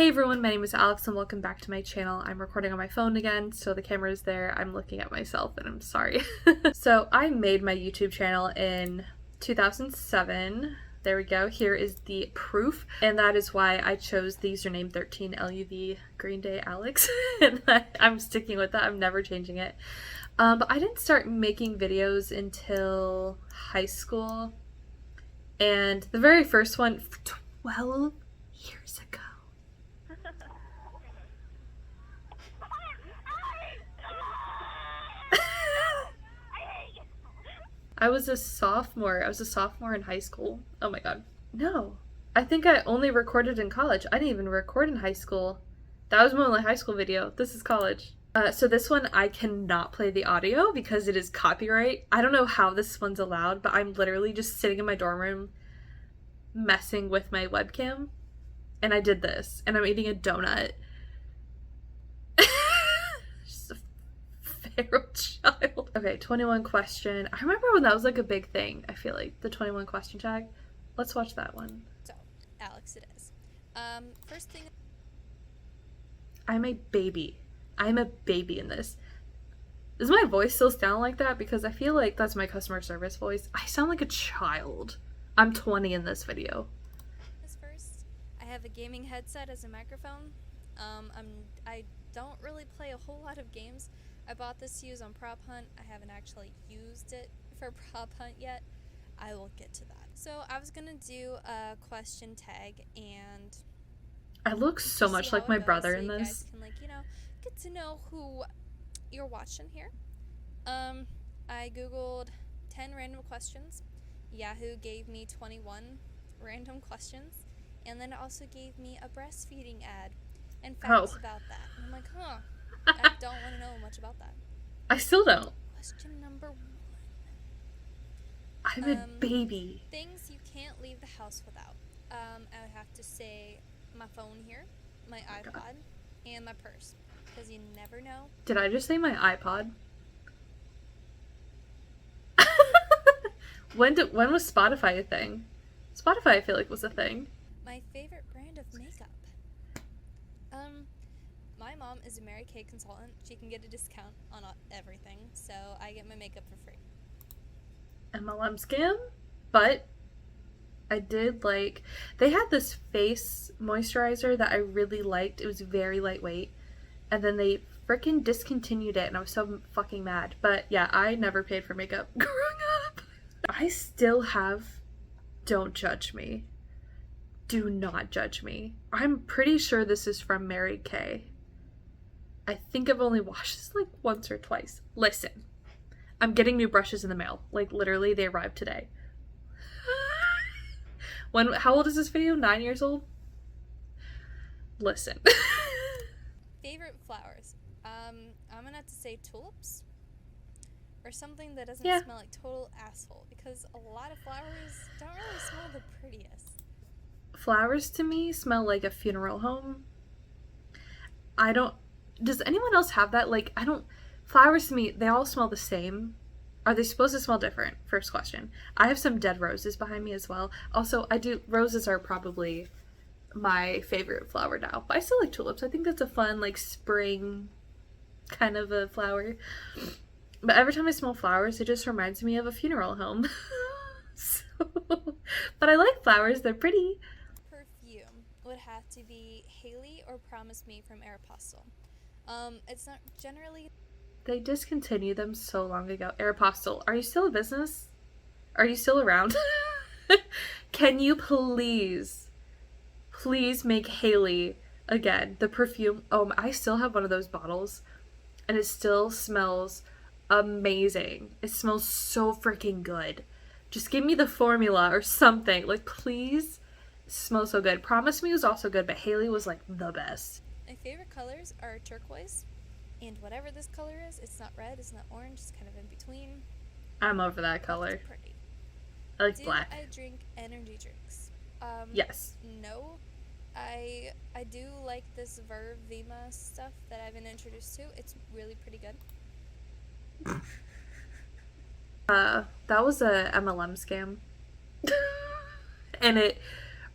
Hey everyone, my name is Alex and welcome back to my channel. I'm recording on my phone again, so the camera is there. I'm looking at myself and I'm sorry. So I made my YouTube channel in 2007. There we go. Here is the proof. And that is why I chose the username 13LUV Green Day Alex. And I'm sticking with that. I'm never changing it. But I didn't start making videos until high school. And the very first one, 12 years ago. I was a sophomore. I was a sophomore in high school. Oh my god. No. I think I only recorded in college. I didn't even record in high school. That was my only high school video. This is college. So this one, I cannot play the audio because it is copyright. I don't know how this one's allowed, but I'm literally just sitting in my dorm room messing with my webcam. And I did this. And I'm eating a donut. Just a feral child. Okay, 21 question. I remember when that was like a big thing, I feel like. The 21 question tag. Let's watch that one. So, Alex it is. First thing... I'm a baby. I'm a baby in this. Does my voice still sound like that? Because I feel like that's my customer service voice. I sound like a child. I'm 20 in this video. First, I have a gaming headset as a microphone. I don't really play a whole lot of games. I bought this to use on Prop Hunt. I haven't actually used it for Prop Hunt yet. I will get to that. So I was gonna do a question tag and I look so much like my brother in this. You guys can, like, you know, get to know who you're watching here. I googled 10 random questions. Yahoo gave me 21 random questions, and then it also gave me a breastfeeding ad and facts about that. And I'm like, huh, I don't want to know much about that. I still don't. Question number 1. I'm a baby. Things you can't leave the house without. I would have to say my phone here, my iPod, and my purse, because you never know. Did I just say my iPod? When was Spotify a thing? Spotify, I feel like, was a thing. My favorite brand of makeup. My mom is a Mary Kay consultant. She can get a discount on everything, so I get my makeup for free. MLM scam? But I did like... They had this face moisturizer that I really liked. It was very lightweight. And then they freaking discontinued it, and I was so fucking mad. But yeah, I never paid for makeup growing up. I still have Don't Judge Me. Do not judge me. I'm pretty sure this is from Mary Kay. I think I've only washed this like once or twice. Listen, I'm getting new brushes in the mail. Like, literally, they arrived today. How old is this video? 9 years old? Listen. Favorite flowers? I'm gonna have to say tulips. Or something that doesn't smell like total asshole, because a lot of flowers don't really smell the prettiest. Flowers to me smell like a funeral home. Does anyone else have that? Like, flowers to me, they all smell the same. Are they supposed to smell different? First question. I have some dead roses behind me as well. Also, roses are probably my favorite flower now, but I still like tulips. I think that's a fun, like, spring kind of a flower. But every time I smell flowers, it just reminds me of a funeral home. But I like flowers, they're pretty. Perfume would have to be Haley or Promise Me from Aeropostale. It's not generally... They discontinued them so long ago. Aeropostale, are you still a business? Are you still around? Can you please make Haley again? The perfume. Oh, I still have one of those bottles, and it still smells amazing. It smells so freaking good. Just give me the formula or something. Like, please. It smells so good. Promise Me was also good, but Haley was like the best. My favorite colors are turquoise, and whatever this color is, it's not red, it's not orange, it's kind of in between. I'm over that color. It's pretty. I like black. I drink energy drinks? Yes. No. I do like this Verve Vima stuff that I've been introduced to. It's really pretty good. That was a MLM scam. And it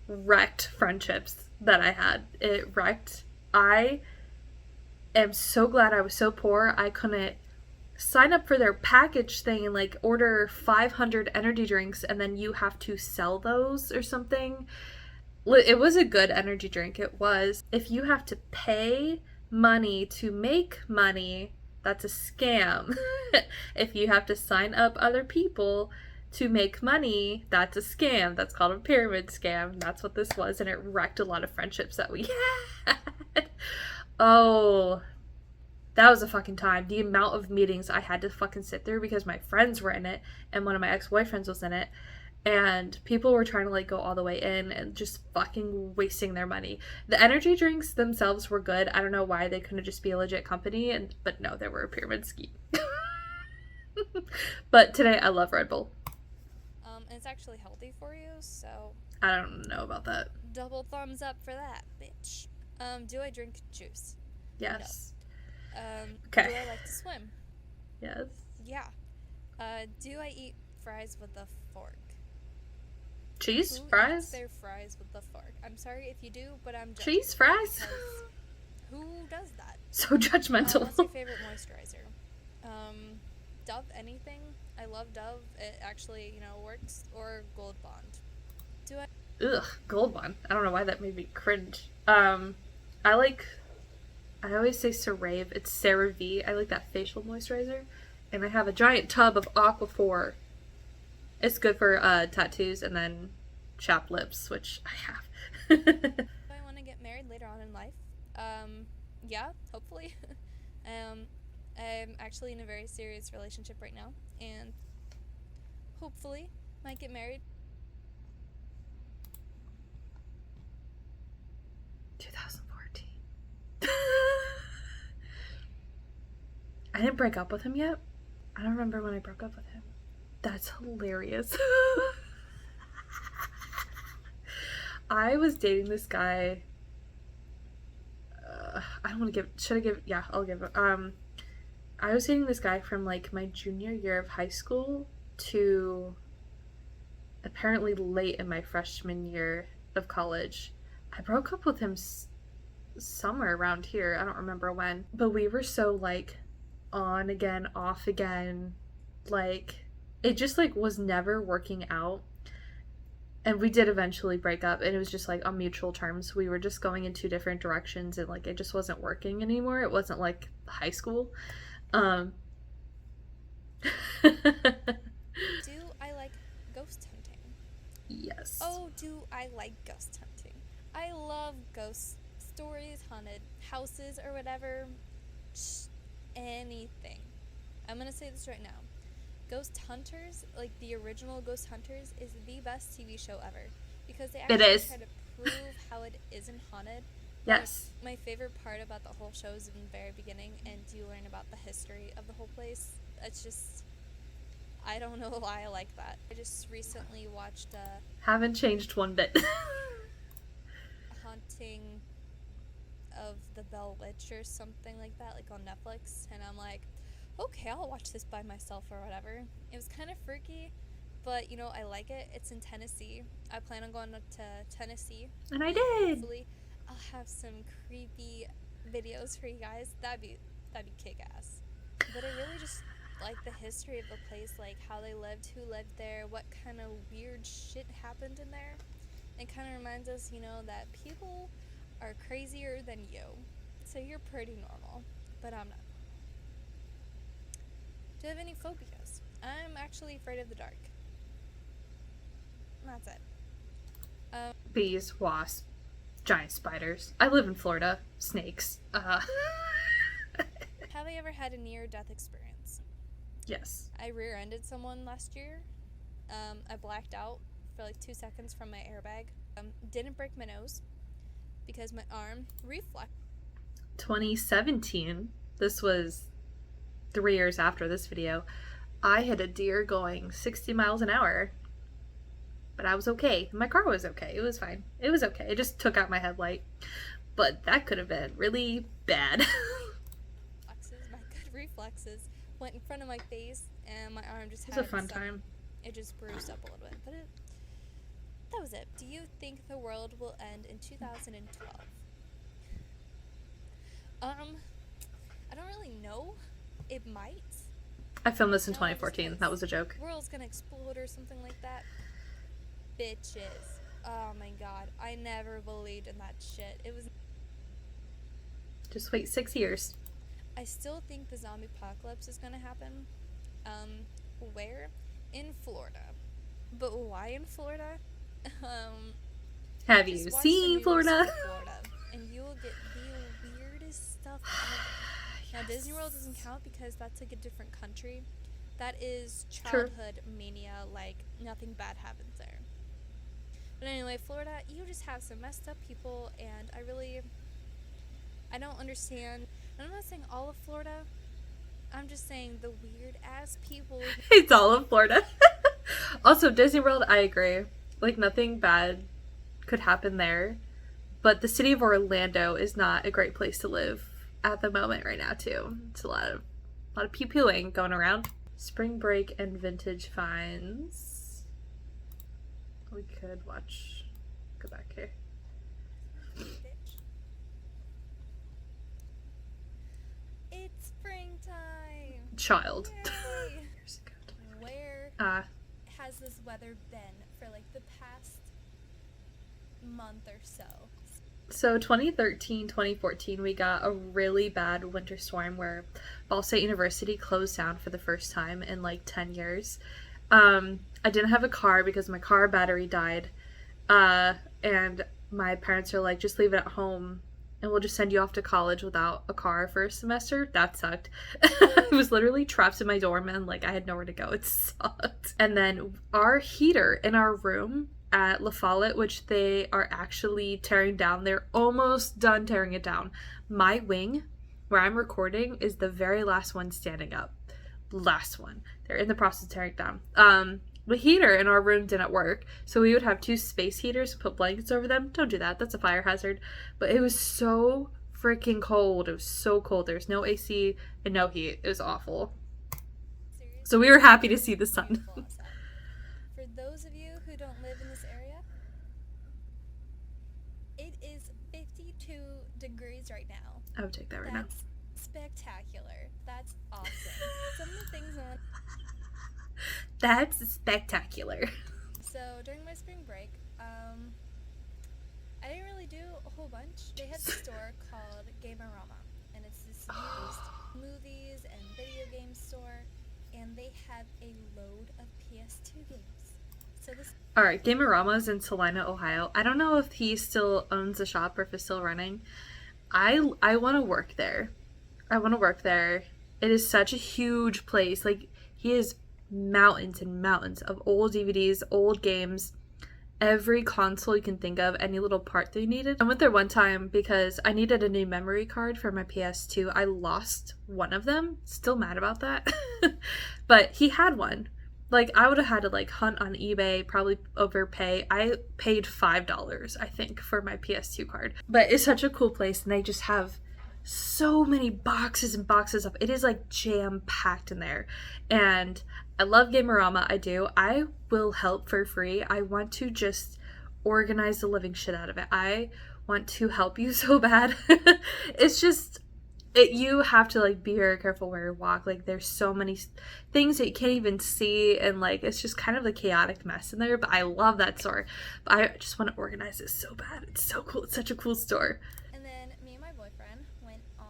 wrecked friendships. that I had. It wrecked. I am so glad I was so poor I couldn't sign up for their package thing and like order 500 energy drinks and then you have to sell those or something. It was a good energy drink. It was. If you have to pay money to make money, that's a scam. If you have to sign up other people to make money, that's a scam. That's called a pyramid scam. That's what this was, and it wrecked a lot of friendships that we had. Oh, that was a fucking time. The amount of meetings I had to fucking sit through because my friends were in it and one of my ex-boyfriends was in it. And people were trying to like go all the way in and just fucking wasting their money. The energy drinks themselves were good. I don't know why they couldn't just be a legit company, but no, they were a pyramid scheme. But today I love Red Bull. And it's actually healthy for you, so I don't know about that. double thumbs up for that, bitch. Do I drink juice? Yes. No. Okay. Do I like to swim? Yes. Yeah. Do I eat fries with a fork? Cheese Who fries? eats their fries with a fork? I'm sorry if you do, but I'm judging. Cheese fries? because Who does that? So judgmental. What's your favorite moisturizer? Dove anything. I love Dove. It actually, works. Or Gold Bond. Do I? Ugh, Gold Bond. I don't know why that made me cringe. I always say CeraVe. It's CeraVe. I like that facial moisturizer. And I have a giant tub of Aquaphor. It's good for tattoos and then chapped lips, which I have. Do I want to get married later on in life? Yeah, hopefully. I'm actually in a very serious relationship right now, and hopefully might get married. 2014. I didn't break up with him yet. I don't remember when I broke up with him. That's hilarious. I was dating this guy. I don't want to give. Should I give? Yeah, I'll give it. I was dating this guy from like my junior year of high school to apparently late in my freshman year of college. I broke up with him somewhere around here. I don't remember when. But we were so like on again, off again. Like it just like was never working out. And we did eventually break up, and it was just like on mutual terms. We were just going in two different directions, and like it just wasn't working anymore. It wasn't like high school. Do I like ghost hunting? Yes. Oh, do I like ghost hunting? I love ghost stories, haunted houses, or whatever. Anything. I'm gonna say this right now. Ghost Hunters, like the original Ghost Hunters, is the best TV show ever because they actually try to prove how it isn't haunted. Yes. Like, my favorite part about the whole show is in the very beginning, and you learn about the history of the whole place. It's just, I don't know why I like that. I just recently watched Haven't changed one bit. Haunting of the Bell Witch or something like that, like on Netflix, and I'm like, okay, I'll watch this by myself or whatever. It was kind of freaky, but I like it. It's in Tennessee. I plan on going to Tennessee. And I did. Hopefully, I'll have some creepy videos for you guys. That'd be kick-ass. But I really just like the history of the place, like how they lived, who lived there, what kind of weird shit happened in there. It kind of reminds us, that people are crazier than you. So you're pretty normal, but I'm not. Do you have any phobias? I'm actually afraid of the dark. That's it. Bees, wasps, giant spiders. I live in Florida. Snakes. Have I ever had a near-death experience? Yes. I rear-ended someone last year. I blacked out for like 2 seconds from my airbag. Didn't break my nose because my arm reflexed. 2017. This was 3 years after this video. I hit a deer going 60 miles an hour. But I was okay. My car was okay. It was fine. It was okay. It just took out my headlight. But that could have been really bad. My good reflexes went in front of my face, and my arm just It was a fun time. It just bruised up a little bit, but that was it. Do you think the world will end in 2012? I don't really know. It might. I filmed this in No, just 2014. 'cause That was a joke. world's gonna explode or something like that. Bitches. Oh my god. I never believed in that shit. It was. Just wait 6 years. I still think the zombie apocalypse is gonna happen. Where? In Florida. But why in Florida? Have Just you watch the seen news Florida? for Florida, and you will get the weirdest stuff ever. Now, Disney World doesn't count because that's like a different country. That is True. childhood mania, like nothing bad happens there. But anyway, Florida, you just have some messed up people, and I don't understand. And I'm not saying all of Florida. I'm just saying the weird ass people. It's all of Florida. Also, Disney World, I agree. Like, nothing bad could happen there. But the city of Orlando is not a great place to live at the moment right now, too. It's a lot of pew-pewing going around. Spring break and vintage finds. We could go back here. Bitch. It's springtime. Child. Yay. Where has this weather been for like the past month or so? So 2013, 2014, we got a really bad winter storm where Ball State University closed down for the first time in like 10 years. I didn't have a car because my car battery died. And my parents are like, just leave it at home and we'll just send you off to college without a car for a semester. That sucked. I was literally trapped in my dorm and like I had nowhere to go. It sucked. And then our heater in our room at La Follette, which they are actually tearing down. They're almost done tearing it down. My wing, where I'm recording, is the very last one standing up. Last one. They're in the process of tearing it down. The heater in our room didn't work, so we would have 2 space heaters, put blankets over them. Don't do that. That's a fire hazard. But it was so freaking cold. It was so cold. There was no AC and no heat. It was awful. Seriously, So we were happy to see the sun. beautiful outside. For those of you who don't live in this area, it is 52 degrees right now. I would take that right now. That's spectacular. That's awesome. Some of the things on. That's spectacular. So during my spring break, I didn't really do a whole bunch. They had a store called Gamerama, and it's this used movies and video game store, and they have a load of PS2 games. So this. Alright, Gamerama's in Salina, Ohio. I don't know if he still owns the shop or if it's still running. I want to work there. I want to work there. It is such a huge place. Like, he has mountains and mountains of old DVDs, old games, every console you can think of, any little part that you needed. I went there one time because I needed a new memory card for my PS2. I lost one of them. Still mad about that. But he had one. Like, I would have had to, like, hunt on eBay, probably overpay. I paid $5, I think, for my PS2 card. But it's such a cool place, and they just have so many boxes and boxes of it. Is like jam-packed in there. And I love Gamerama. I do. I will help for free. I want to just organize the living shit out of it. I want to help you so bad. It's just... you have to like be very careful where you walk. Like, there's so many things that you can't even see, and like it's just kind of a chaotic mess in there. But I love that store. But I just want to organize it so bad. It's so cool. It's such a cool store. And then me and my boyfriend went on.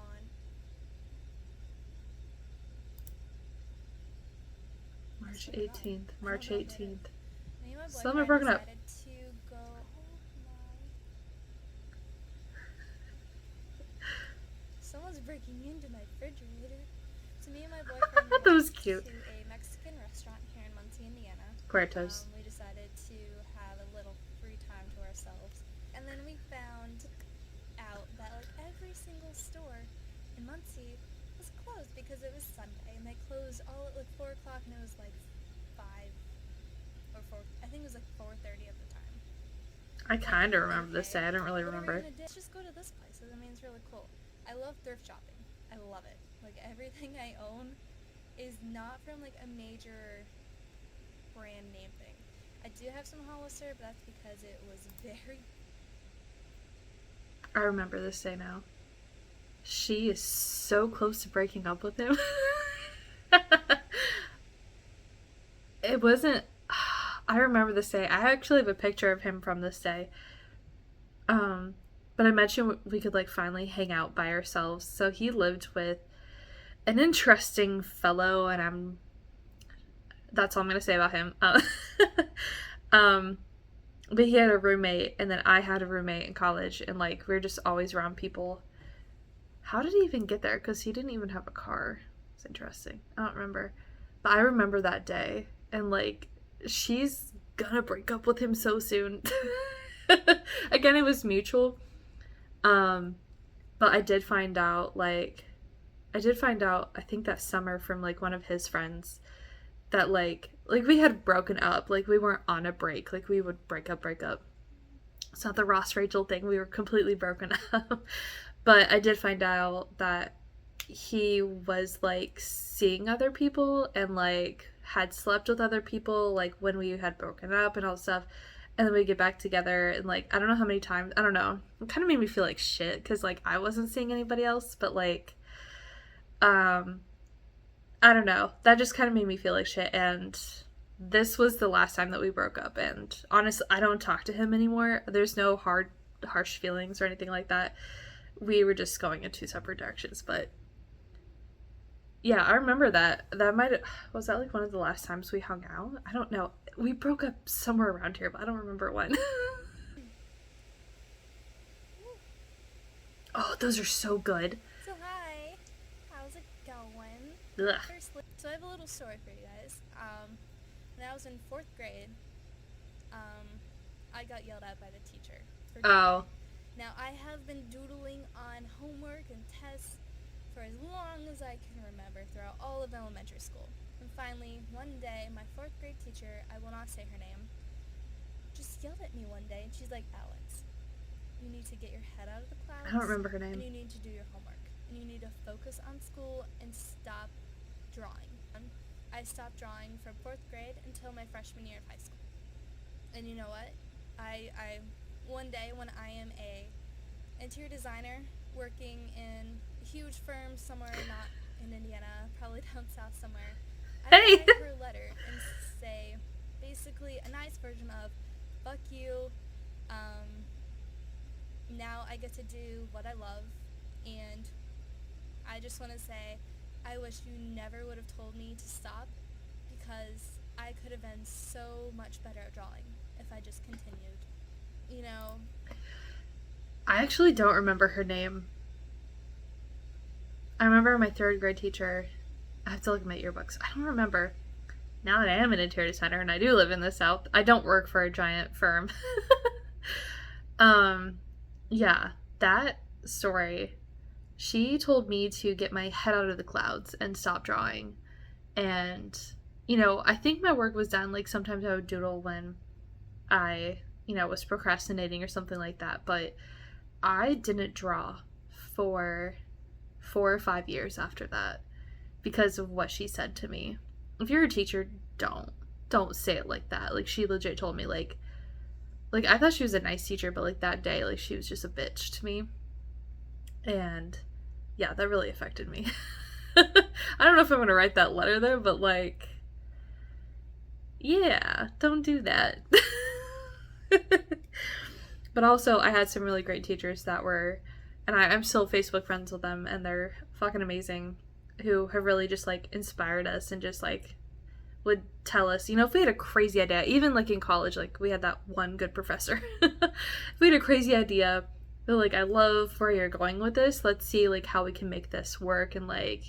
March 18th. March 18th. Me and my Some are boyfriend broken up. decided to go. Someone's breaking into my refrigerator. So me and my boyfriend That went was cute. to a Mexican restaurant here in Muncie, Indiana. Puertos. We decided to have a little free time to ourselves, and then we found out that like every single store in Muncie was closed because it was Sunday, and they closed all at like 4 o'clock, and it was like 5 or 4. I think it was like 4:30 at the time. I kind of remember this day. I don't really What are we remember. gonna do? Let's just go to this place. I mean, it's really cool. I love thrift shopping. I love it. Like, everything I own is not from like a major brand name thing. I I do have some Hollister, but that's because it was very. I remember this day now. She is so close to breaking up with him. It wasn't. I remember this day. I actually have a picture of him from this day. Um, but I mentioned we could like finally hang out by ourselves. So he lived with an interesting fellow, and that's all I'm gonna say about him. Um, but he had a roommate, and then I had a roommate in college, and like we were just always around people. How did he even get there? Because he didn't even have a car. It's interesting. I don't remember, but I remember that day, and like she's gonna break up with him so soon. Again, it was mutual. Um, but I did find out I think that summer from like one of his friends that like we had broken up. Like we weren't on a break. Like we would break up. It's not the Ross Rachel thing. We were completely broken up. But I did find out that he was like seeing other people and like had slept with other people like when we had broken up and all this stuff. And then we get back together and like I don't know how many times. I don't know. It kind of made me feel like shit because like I wasn't seeing anybody else, but like um I don't know. That just kind of made me feel like shit. And this was the last time that we broke up. And honestly, I don't talk to him anymore. There's no harsh feelings or anything like that. We were just going in two separate directions. But yeah, I remember that. That might have, was that like one of the last times we hung out? I don't know. We broke up somewhere around here, but I don't remember when. Oh, those are so good. So hi, how's it going? Ugh. So I have a little story for you guys. When I was in 4th grade, I got yelled at by the teacher. Oh. Now I have been doodling on homework and tests for as long as I can remember throughout all of elementary school. And finally, one day, my 4th grade teacher, I will not say her name, just yelled at me one day, and she's like, Alex, you need to get your head out of the clouds. I don't remember her And name. you need to do your homework. And you need to focus on school and stop drawing. I stopped drawing from 4th grade until my freshman year of high school. And you know what? I one day when I am a interior designer working in a huge firm somewhere not in Indiana, probably down south somewhere, I Hey! write her a letter and say basically a nice version of fuck you, now I get to do what I love, and I just want to say I wish you never would have told me to stop, because I could have been so much better at drawing if I just continued. You know, I actually don't remember her name. I remember my 3rd grade teacher. I have to look at my yearbooks. I don't remember. Now that I am an interior designer and I do live in the South, I don't work for a giant firm. Yeah, that story. She told me to get my head out of the clouds and stop drawing. And, you know, I think my work was done. Like sometimes I would doodle when I, you know, was procrastinating or something like that. But I didn't draw for 4 or 5 years after that because of what she said to me. If you're a teacher, don't say it like that. Like she legit told me like I thought she was a nice teacher, but like that day like she was just a bitch to me. And yeah, that really affected me. I don't know if I'm going to write that letter though, but like yeah, don't do that. But also I had some really great teachers that were, and I'm still Facebook friends with them, and they're fucking amazing, who have really just like inspired us and just like would tell us, you know, if we had a crazy idea, even like in college, like we had that one good professor. If we had a crazy idea, they're like, I love where you're going with this. Let's see like how we can make this work, and like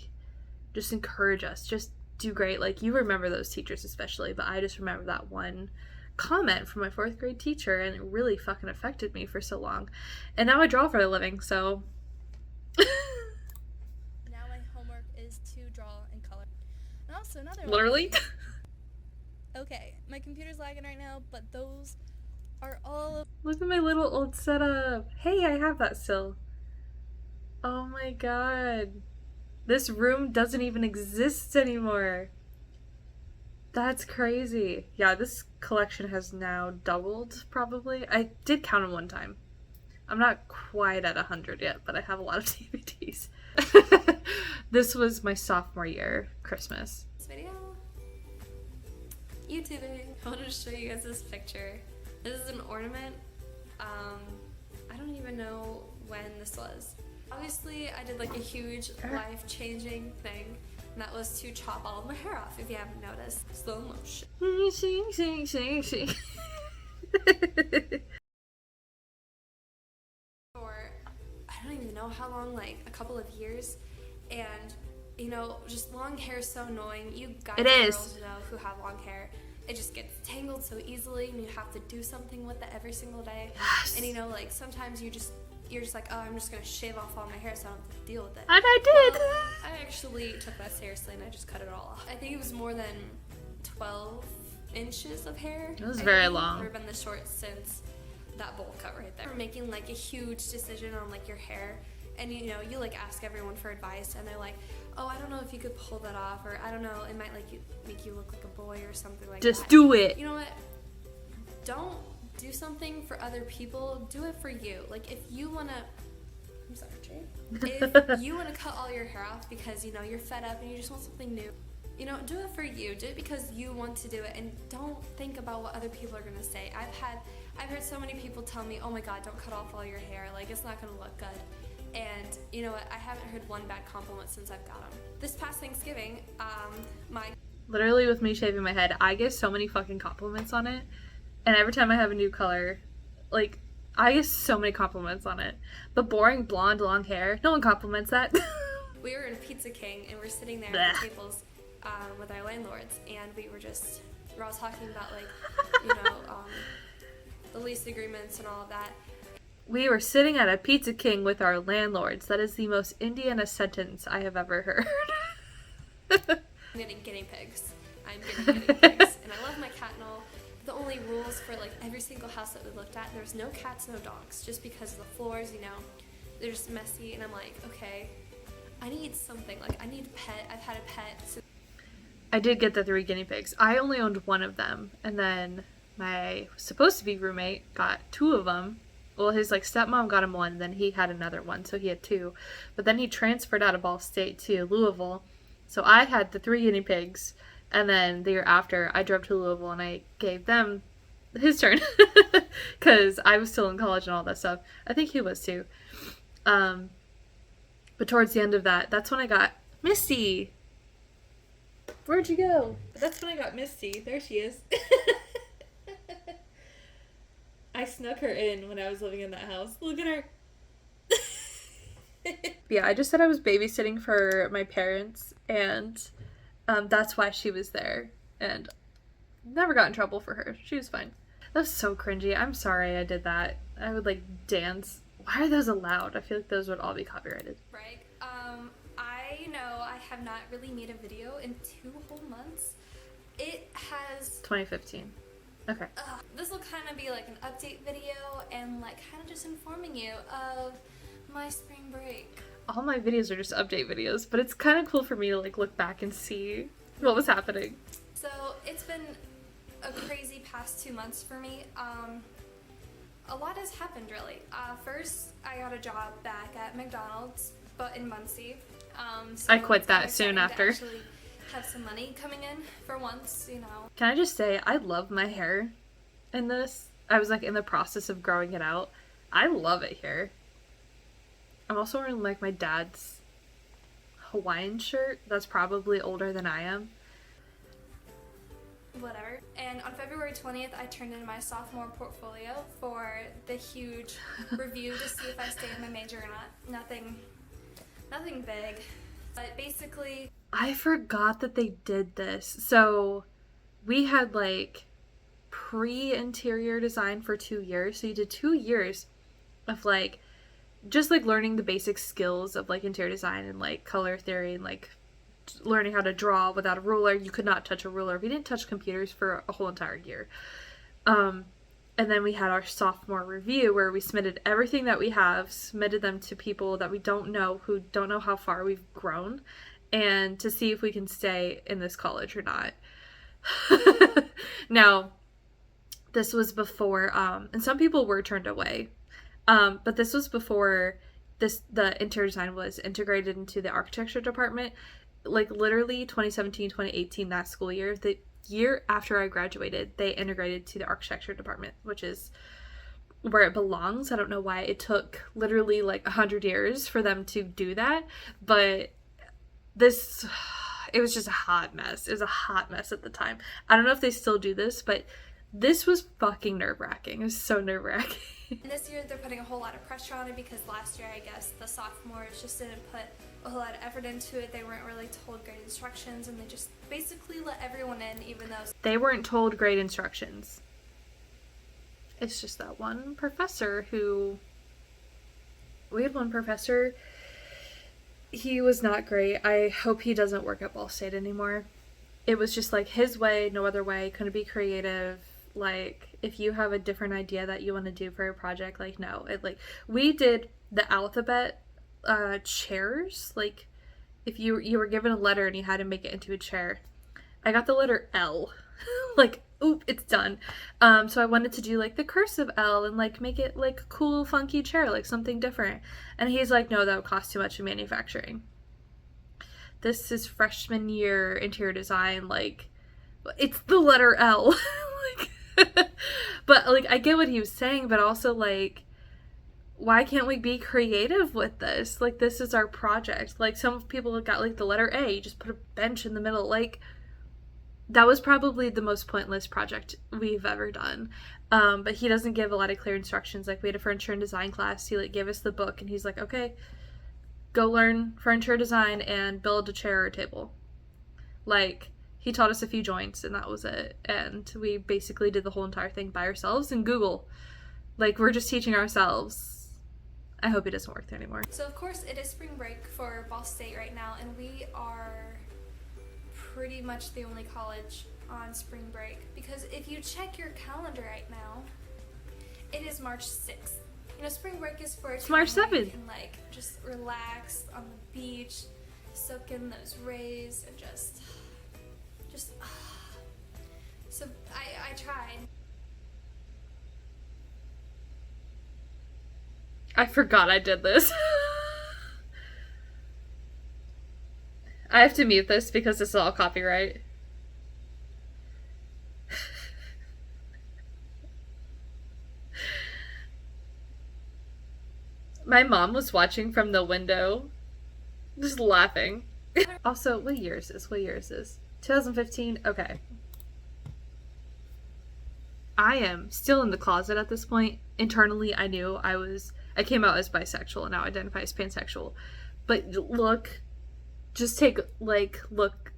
just encourage us. Just do great. Like you remember those teachers especially, but I just remember that one comment from my 4th grade teacher, and it really fucking affected me for so long. And now I draw for a living, so now my homework is to draw and color. And also another one. literally. Okay, my computer's lagging right now, but those are all of Look at my little old setup. Hey, I have that still. Oh my god. This room doesn't even exist anymore. That's crazy. Yeah, this collection has now doubled, probably. I did count them one time. I'm not quite at 100 yet, but I have a lot of DVDs. This was my sophomore year Christmas. This video, YouTubing. I wanted to show you guys this picture. This is an ornament. I don't even know when this was. Obviously, I did like a huge life-changing thing, and that was to chop all of my hair off, if you haven't noticed. Slow motion. For, I don't even know how long, like a couple of years, and you know, just long hair is so annoying. You guys and girls know who have long hair. It just gets tangled so easily, and you have to do something with it every single day. Yes. And you know, like sometimes you're just like, oh, I'm just gonna shave off all my hair so I don't have to deal with it. And I did. Well, I actually took that seriously, and I just cut it all off. I think it was more than 12 inches of hair. It was very long. Never been this short since that bowl cut right there. We're making like a huge decision on like your hair, and you know, you like ask everyone for advice, and they're like, oh, I don't know if you could pull that off, or I don't know, it might like make you look like a boy or something like that. Just do it. You know what? Don't do something for other people. Do it for you. Like if you wanna, I'm sorry, Jay. If you wanna cut all your hair off because you know you're fed up and you just want something new, you know, do it for you. Do it because you want to do it, and don't think about what other people are gonna say. I've heard so many people tell me, oh my god, don't cut off all your hair. Like it's not gonna look good. And you know what? I haven't heard one bad compliment since I've got them. This past Thanksgiving, literally with me shaving my head, I get so many fucking compliments on it. And every time I have a new color, like, I get so many compliments on it. But boring blonde long hair, no one compliments that. We were in Pizza King, and we're sitting there Blech. at the tables with our landlords, and we're all talking about like, you know, the lease agreements and all of that. We were sitting at a Pizza King with our landlords. That is the most Indiana sentence I have ever heard. I'm getting guinea pigs. I'm getting guinea pigs. And I love my cat and all. The only rules for like every single house that we looked at, there's no cats, no dogs. Just because the floors, you know, they're just messy. And I'm like, okay, I need something. Like, I need a pet. I've had a pet. So I did get the 3 guinea pigs. I only owned one of them. And then my supposed to be roommate got 2 of them. Well, his like stepmom got him 1, then he had another one, so he had 2. But then he transferred out of Ball State to Louisville, so I had the 3 guinea pigs. And then the year after, I drove to Louisville and I gave them his turn because I was still in college and all that stuff. I think he was too. But towards the end of that, that's when I got Misty. Where'd you go? That's when I got Misty. There she is. I snuck her in when I was living in that house. Look at her. Yeah, I just said I was babysitting for my parents, and that's why she was there. And never got in trouble for her. She was fine. That was so cringy. I'm sorry I did that. I would like dance. Why are those allowed? I feel like those would all be copyrighted. Right. I know I have not really made a video in 2 whole months. It has 2015. Okay. This will kind of be like an update video and like kind of just informing you of my spring break. All my videos are just update videos, but it's kind of cool for me to like look back and see what was happening. So it's been a crazy past 2 months for me. A lot has happened really. First, I got a job back at McDonald's, but in Muncie. So I quit that soon after. Have some money coming in for once, you know. Can I just say, I love my hair in this. I was like in the process of growing it out. I love it here. I'm also wearing like my dad's Hawaiian shirt that's probably older than I am. Whatever. And on February 20th, I turned in my sophomore portfolio for the huge review to see if I stayed in my major or not. Nothing big. But basically, I forgot that they did this. So we had like pre-interior design for 2 years. So you did 2 years of like just like learning the basic skills of like interior design and like color theory and like learning how to draw without a ruler. You could not touch a ruler. We didn't touch computers for a whole entire year. And then we had our sophomore review where we submitted everything that we have, submitted them to people that we don't know, who don't know how far we've grown, and to see if we can stay in this college or not. Now, this was before, and some people were turned away, but this was before the interior design was integrated into the architecture department. Like literally 2017, 2018, that school year, the year after I graduated, they integrated to the architecture department, which is where it belongs. I don't know why it took literally like 100 years for them to do that, but it was just a hot mess. It was a hot mess at the time. I don't know if they still do this, but this was fucking nerve-wracking. It was so nerve-wracking. And this year they're putting a whole lot of pressure on it because last year I guess the sophomores just didn't put a whole lot of effort into it. They weren't really told great instructions and they just basically let everyone in even though They weren't told great instructions. It's just that one professor who... We had one professor. He was not great. I hope he doesn't work at Ball State anymore. It was just like his way, no other way. Couldn't be creative. Like, if you have a different idea that you want to do for a project, like, no. We did the alphabet chairs. Like, if you were given a letter and you had to make it into a chair. I got the letter L. Like, oop, it's done. So I wanted to do like the cursive L and like make it like a cool, funky chair, like something different. And he's like, no, that would cost too much in manufacturing. This is freshman year interior design. Like, it's the letter L. Like, but like, I get what he was saying, but also like, why can't we be creative with this? Like, this is our project. Like, some people got like the letter A, you just put a bench in the middle. Like, that was probably the most pointless project we've ever done. But he doesn't give a lot of clear instructions. Like, we had a furniture and design class. He like gave us the book and he's like, okay, go learn furniture design and build a chair or a table. Like, he taught us a few joints and that was it. And we basically did the whole entire thing by ourselves in Google. Like, we're just teaching ourselves. I hope he doesn't work there anymore. So of course it is spring break for Ball State right now and we are pretty much the only college on spring break because if you check your calendar right now, it is March 6th. You know, spring break is for It's March 7th. And like just relax on the beach, soak in those rays, and just. So I tried. I forgot I did this. I have to mute this because this is all copyright. My mom was watching from the window, just laughing. Also, what year is this? 2015? Okay. I am still in the closet at this point. Internally, I knew I came out as bisexual and now identify as pansexual. But look, look.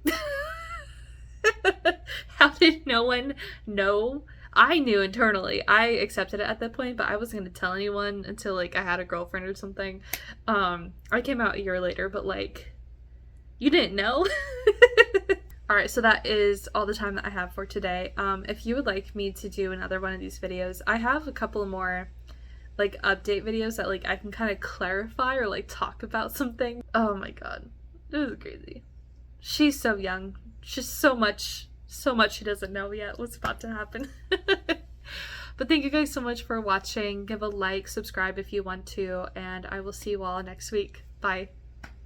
How did no one know? I knew internally. I accepted it at that point, but I wasn't going to tell anyone until, like, I had a girlfriend or something. I came out a year later, but, like, you didn't know? Alright, so that is all the time that I have for today. If you would like me to do another one of these videos, I have a couple more, like, update videos that, like, I can kind of clarify or, like, talk about something. Oh my god. This is crazy. She's so young. She's so much she doesn't know yet what's about to happen. But thank you guys so much for watching. Give a like, subscribe if you want to, and I will see you all next week. Bye.